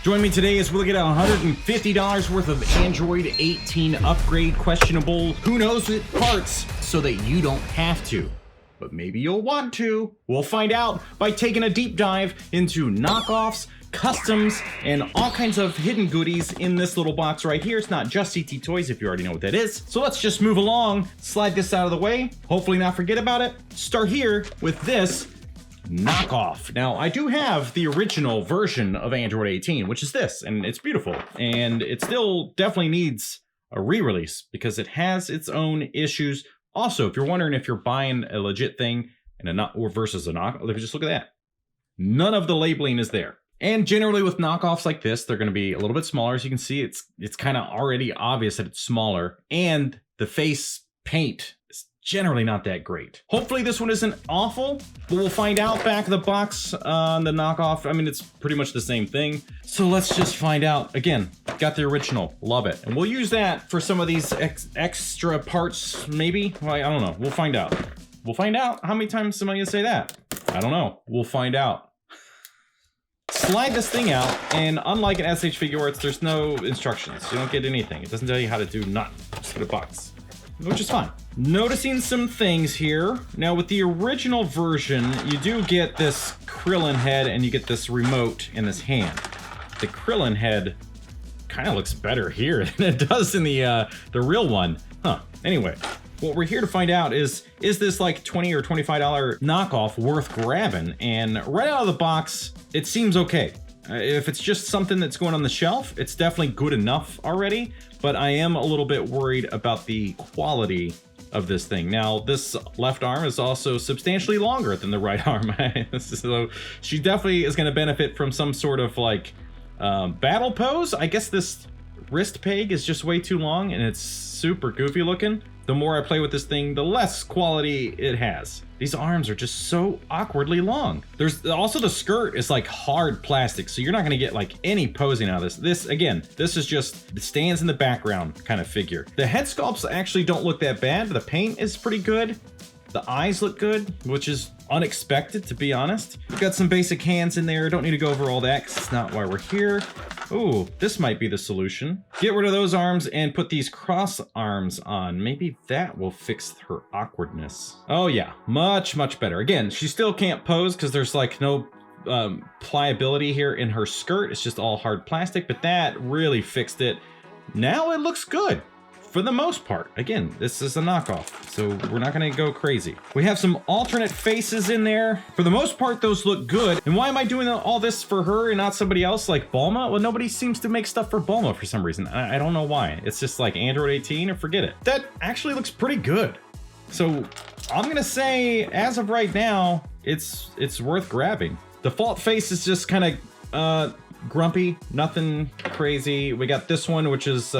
Join me today as we look at $150 worth of Android 18 upgrade questionable who knows it parts so that you don't have to. But maybe you'll want to. We'll find out by taking a deep dive into knockoffs, customs, and all kinds of hidden goodies in this little box right here. It's not just CT Toys if you already know what that is. So let's just move along, slide this out of the way, hopefully not forget about it. Start here with this knockoff. Now, I do have the original version of Android 18, which is this, and it's beautiful. And it still definitely needs a re-release because it has its own issues. Also, if you're wondering if you're buying a legit thing and a knock or versus a knock, just look at that. None of the labeling is there. And generally with knockoffs like this, they're going to be a little bit smaller. As you can see, it's kind of already obvious that it's smaller. And the face paint is generally not that great. Hopefully this one isn't awful, but we'll find out. Back of the box on the knockoff, I mean, it's pretty much the same thing. So let's just find out. Again, got the original, love it. And we'll use that for some of these extra parts, maybe? Well, I don't know, we'll find out. We'll find out. How many times am I gonna say that? I don't know, we'll find out. Slide this thing out, and unlike an SH Figuarts, there's no instructions. You don't get anything. It doesn't tell you how to do nothing. Just put a box, which is fine. Noticing some things here. Now with the original version, you do get this Krillin head and you get this remote in this hand. The Krillin head kind of looks better here than it does in the real one. Huh, anyway. What we're here to find out is this like $20 or $25 knockoff worth grabbing? And right out of the box, it seems okay. If it's just something that's going on the shelf, it's definitely good enough already, but I am a little bit worried about the quality of this thing. Now, this left arm is also substantially longer than the right arm, so she definitely is going to benefit from some sort of like battle pose. I guess this wrist peg is just way too long and it's super goofy looking. The more I play with this thing, the less quality it has. These arms are just so awkwardly long. There's also the skirt is like hard plastic, so you're not gonna get like any posing out of this. This is just, it stands in the background kind of figure. The head sculpts actually don't look that bad. The paint is pretty good. The eyes look good, which is unexpected, to be honest. We've got some basic hands in there. Don't need to go over all that because it's not why we're here. Oh, this might be the solution. Get rid of those arms and put these cross arms on. Maybe that will fix her awkwardness. Oh yeah, much, much better. Again, she still can't pose because there's like no pliability here in her skirt. It's just all hard plastic, but that really fixed it. Now it looks good. For the most part. Again, this is a knockoff, so we're not gonna go crazy. We have some alternate faces in there. For the most part, those look good. And why am I doing all this for her and not somebody else like Bulma? Well, nobody seems to make stuff for Bulma for some reason. I don't know why. It's just like Android 18 or forget it. That actually looks pretty good. So I'm gonna say, as of right now, it's worth grabbing. Default face is just kind of grumpy, nothing crazy. We got this one, which is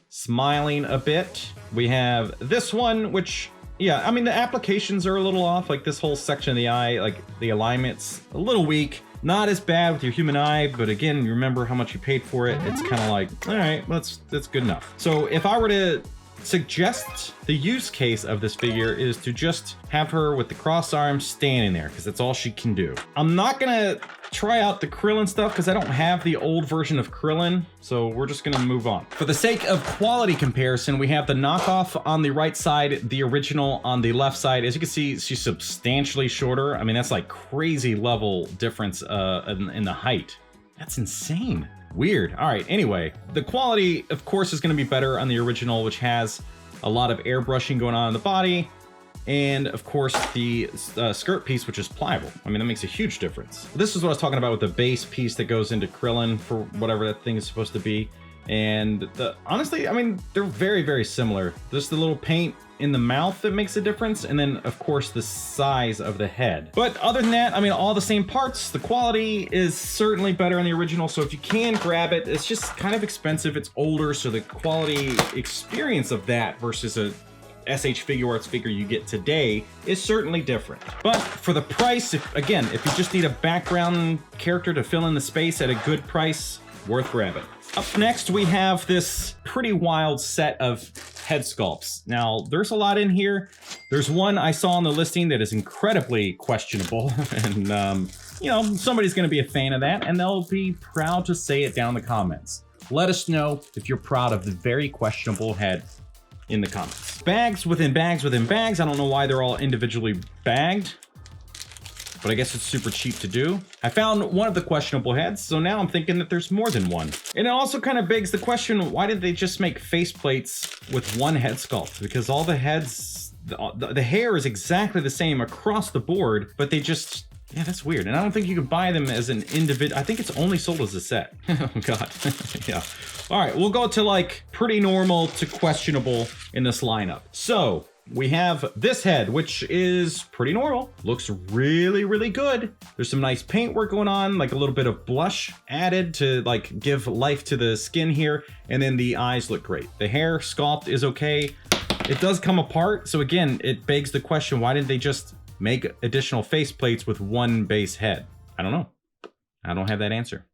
smiling a bit. We have this one, which, yeah, I mean, the applications are a little off. Like this whole section of the eye, like the alignment's a little weak. Not as bad with your human eye, but again, you remember how much you paid for it. It's kind of like, all right, that's good enough. So if I were to suggest the use case of this figure is to just have her with the cross arms standing there because that's all she can do. I'm not gonna try out the Krillin stuff because I don't have the old version of Krillin, so we're just gonna move on. For the sake of quality comparison, we have the knockoff on the right side, the original on the left side. As you can see, she's substantially shorter. I mean, that's like crazy level difference in the height. That's insane. Weird. All right, anyway, the quality, of course, is going to be better on the original, which has a lot of airbrushing going on in the body, and of course the skirt piece, which is pliable. I mean, that makes a huge difference. This is what I was talking about with the base piece that goes into Krillin for whatever that thing is supposed to be. And honestly, I mean, they're very, very similar. Just the little paint in the mouth that makes a difference, and then of course the size of the head. But other than that, I mean, all the same parts. The quality is certainly better on the original, so if you can grab it, it's just kind of expensive. It's older, so the quality experience of that versus a SH Figuarts figure you get today is certainly different. But for the price, if you just need a background character to fill in the space at a good price, worth grabbing. Up next, we have this pretty wild set of head sculpts. Now, there's a lot in here. There's one I saw on the listing that is incredibly questionable, and you know, somebody's going to be a fan of that, and they'll be proud to say it down in the comments. Let us know if you're proud of the very questionable head in the comments. Bags within bags within bags. I don't know why they're all individually bagged, but I guess it's super cheap to do. I found one of the questionable heads, so now I'm thinking that there's more than one. And it also kind of begs the question, why did they just make faceplates with one head sculpt? Because all the heads, the hair is exactly the same across the board, but they just, yeah, that's weird. And I don't think you can buy them as an individual. I think it's only sold as a set. Oh God, yeah. All right, we'll go to like pretty normal to questionable in this lineup. So we have this head, which is pretty normal. Looks really, really good. There's some nice paint work going on, like a little bit of blush added to like give life to the skin here. And then the eyes look great. The hair sculpt is okay. It does come apart. So again, it begs the question, why didn't they just make additional faceplates with one base head? I don't know. I don't have that answer.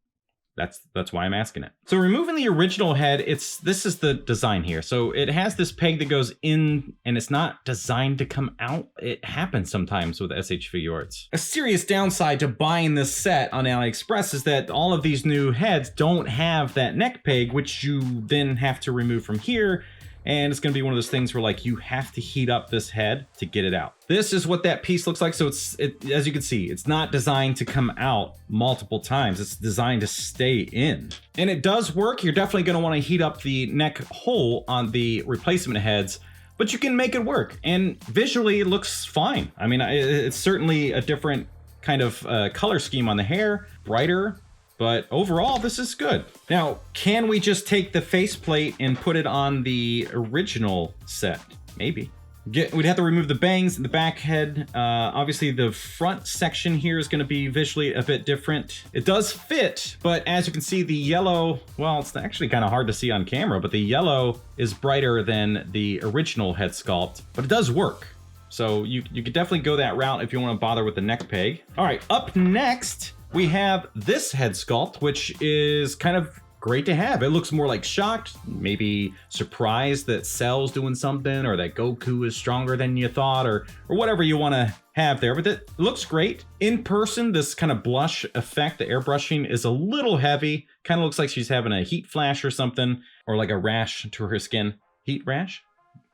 That's why I'm asking it. So removing the original head, this is the design here. So it has this peg that goes in and it's not designed to come out. It happens sometimes with shfiguarts. A serious downside to buying this set on AliExpress is that all of these new heads don't have that neck peg, which you then have to remove from here. And it's gonna be one of those things where like you have to heat up this head to get it out. This is what that piece looks like. So as you can see, it's not designed to come out multiple times. It's designed to stay in. And it does work. You're definitely gonna wanna heat up the neck hole on the replacement heads, but you can make it work. And visually it looks fine. I mean, it's certainly a different kind of color scheme on the hair, brighter, but overall, this is good. Now, can we just take the faceplate and put it on the original set? Maybe. We'd have to remove the bangs and the back head. Obviously, the front section here is gonna be visually a bit different. It does fit, but as you can see, the yellow, well, it's actually kind of hard to see on camera, but the yellow is brighter than the original head sculpt, but it does work. So you could definitely go that route if you wanna bother with the neck peg. All right, up next, we have this head sculpt, which is kind of great to have. It looks more like shocked, maybe surprised that Cell's doing something, or that Goku is stronger than you thought, or whatever you want to have there. But it looks great. In person, this kind of blush effect, the airbrushing, is a little heavy. Kind of looks like she's having a heat flash or something, or like a rash to her skin. Heat rash?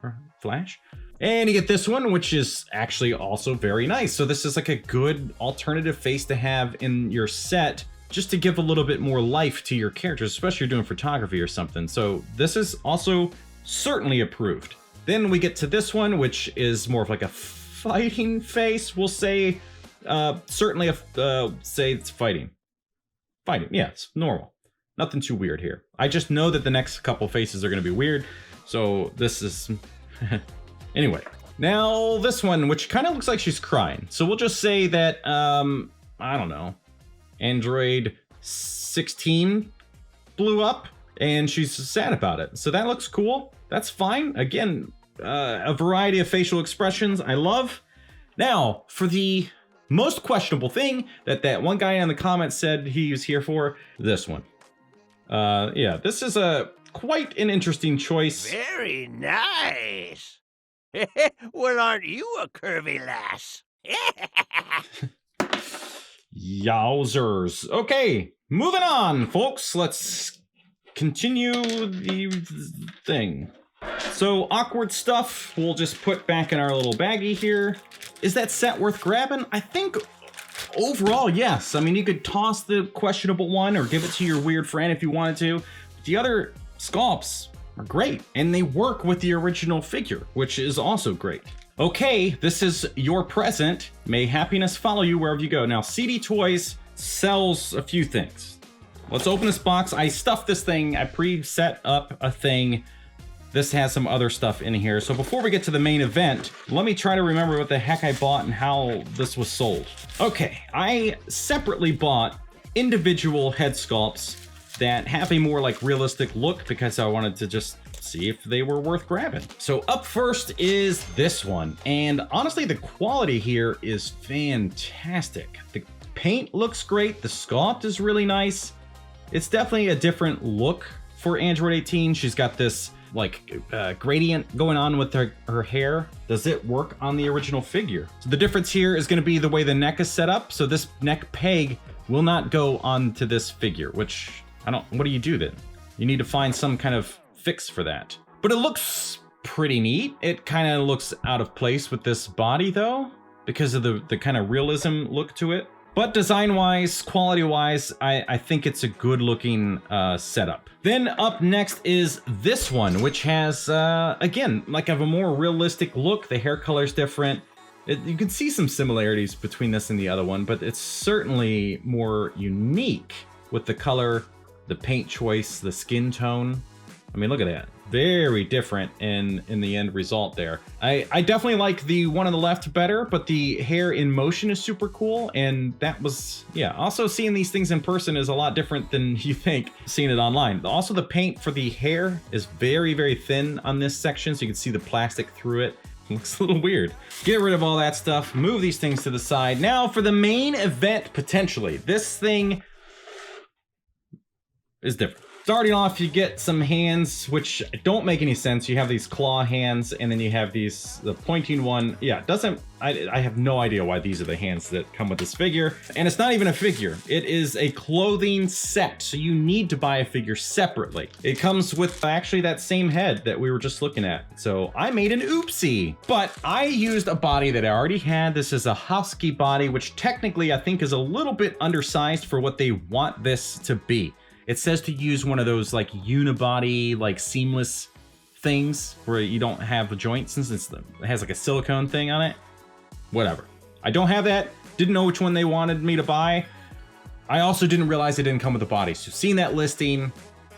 Or flash? And you get this one, which is actually also very nice. So this is like a good alternative face to have in your set, just to give a little bit more life to your characters, especially if you're doing photography or something. So this is also certainly approved. Then we get to this one, which is more of like a fighting face. We'll say, certainly say it's fighting. Fighting, yeah, it's normal. Nothing too weird here. I just know that the next couple faces are gonna be weird. So this is, anyway. Now this one, which kind of looks like she's crying. So we'll just say that, I don't know, Android 16 blew up and she's sad about it. So that looks cool. That's fine. Again, a variety of facial expressions I love. Now, for the most questionable thing that one guy in the comments said he was here for, this one. Yeah, this is quite an interesting choice. Very nice. Well, aren't you a curvy lass? Yowzers. Okay, moving on, folks. Let's continue the thing. So awkward stuff we'll just put back in our little baggie here. Is that set worth grabbing? I think overall, yes. I mean, you could toss the questionable one or give it to your weird friend if you wanted to. The other sculpts are great, and they work with the original figure, which is also great. Okay, this is your present. May happiness follow you wherever you go. Now, CD Toys sells a few things. Let's open this box. I stuffed this thing. I pre-set up a thing. This has some other stuff in here. So before we get to the main event, let me try to remember what the heck I bought and how this was sold. Okay, I separately bought individual head sculpts that have a more like realistic look because I wanted to just see if they were worth grabbing. So up first is this one. And honestly, the quality here is fantastic. The paint looks great. The sculpt is really nice. It's definitely a different look for Android 18. She's got this like gradient going on with her hair. Does it work on the original figure? So the difference here is going to be the way the neck is set up. So this neck peg will not go onto this figure, which what do you do then? You need to find some kind of fix for that. But it looks pretty neat. It kind of looks out of place with this body though, because of the kind of realism look to it. But design-wise, quality-wise, I think it's a good-looking setup. Then up next is this one, which has, again, like a more realistic look. The hair color's different. You can see some similarities between this and the other one, but it's certainly more unique with the color, the paint choice, the skin tone. I mean, look at that. Very different in the end result there. I definitely like the one on the left better, but the hair in motion is super cool. And that was, yeah, also seeing these things in person is a lot different than you think seeing it online. Also, the paint for the hair is very, very thin on this section, so you can see the plastic through it. It looks a little weird. Get rid of all that stuff, move these things to the side. Now for the main event, potentially. This thing is different. Starting off, you get some hands, which don't make any sense. You have these claw hands, and then you have the pointing one. Yeah, I have no idea why these are the hands that come with this figure. And it's not even a figure. It is a clothing set, so you need to buy a figure separately. It comes with actually that same head that we were just looking at. So I made an oopsie, but I used a body that I already had. This is a husky body, which technically I think is a little bit undersized for what they want this to be. It says to use one of those like unibody, like seamless things where you don't have the joints, since it has like a silicone thing on it. Whatever. I don't have that. Didn't know which one they wanted me to buy. I also didn't realize it didn't come with a body. So seeing that listing,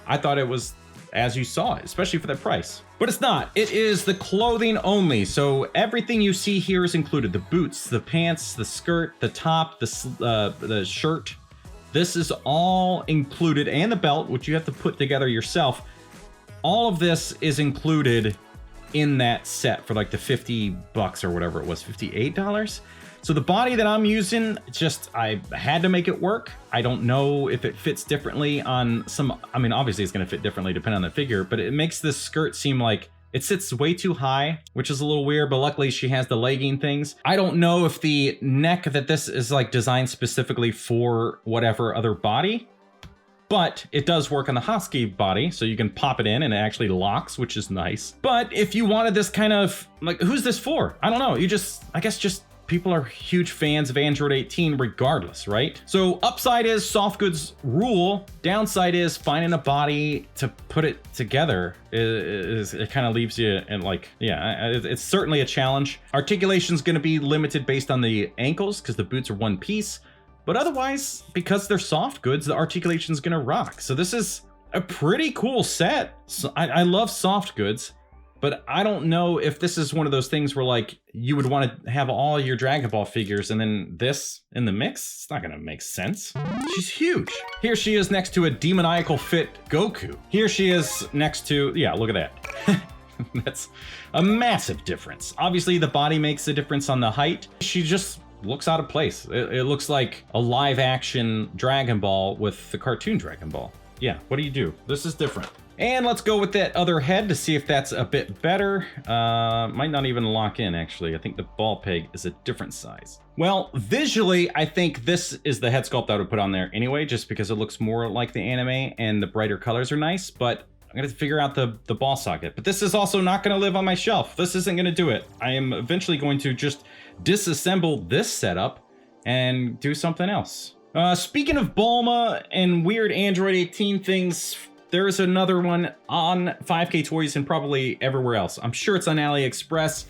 I thought it was as you saw it, especially for that price. But it's not. It is the clothing only. So everything you see here is included. The boots, the pants, the skirt, the top, the shirt. This is all included, and the belt, which you have to put together yourself. All of this is included in that set for like the $50 or whatever it was, $58. So the body that I'm using, I had to make it work. I don't know if it fits differently on some, I mean, obviously it's gonna fit differently depending on the figure, but it makes this skirt seem like it sits way too high, which is a little weird, but luckily she has the legging things. I don't know if the neck that this is like designed specifically for whatever other body, but it does work on the husky body, so you can pop it in and it actually locks, which is nice. But if you wanted this kind of, like, who's this for? I don't know, I guess just people are huge fans of Android 18 regardless, right? So upside is soft goods rule. Downside is finding a body to put it together. It kind of leaves you in like, yeah, it's certainly a challenge. Articulation's gonna be limited based on the ankles because the boots are one piece. But otherwise, because they're soft goods, the articulation's gonna rock. So this is a pretty cool set. So I love soft goods. But I don't know if this is one of those things where like you would want to have all your Dragon Ball figures and then this in the mix. It's not gonna make sense. She's huge. Here she is next to a demoniacal fit Goku. Here she is next to, yeah, look at that. That's a massive difference. Obviously the body makes a difference on the height. She just looks out of place. It looks like a live action Dragon Ball with the cartoon Dragon Ball. Yeah, what do? This is different. And let's go with that other head to see if that's a bit better. Might not even lock in, actually. I think the ball peg is a different size. Well, visually, I think this is the head sculpt I would put on there anyway, just because it looks more like the anime and the brighter colors are nice, but I'm gonna figure out the ball socket. But this is also not gonna live on my shelf. This isn't gonna do it. I am eventually going to just disassemble this setup and do something else. Speaking of Bulma and weird Android 18 things, there's another one on 5K Toys and probably everywhere else. I'm sure it's on AliExpress.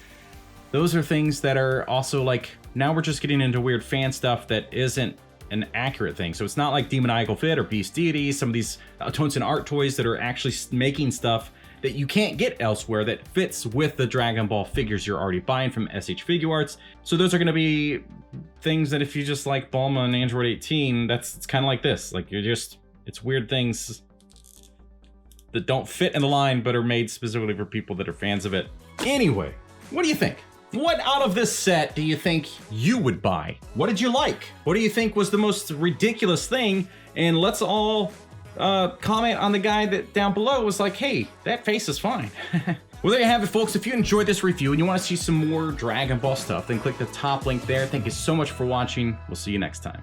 Those are things that are also like, now we're just getting into weird fan stuff that isn't an accurate thing. So it's not like Demoniacal Fit or Beast Deity, some of these Tones and Art toys that are actually making stuff that you can't get elsewhere that fits with the Dragon Ball figures you're already buying from shfiguarts. So those are gonna be things that if you just like Bulma and Android 18, it's kind of like this. Like it's weird things that don't fit in the line but are made specifically for people that are fans of it. Anyway, what do you think? What out of this set do you think you would buy? What did you like? What do you think was the most ridiculous thing? And let's all comment on the guy that down below was like, hey, that face is fine. Well, there you have it, folks. If you enjoyed this review and you want to see some more Dragon Ball stuff, then click the top link there. Thank you so much for watching. We'll see you next time.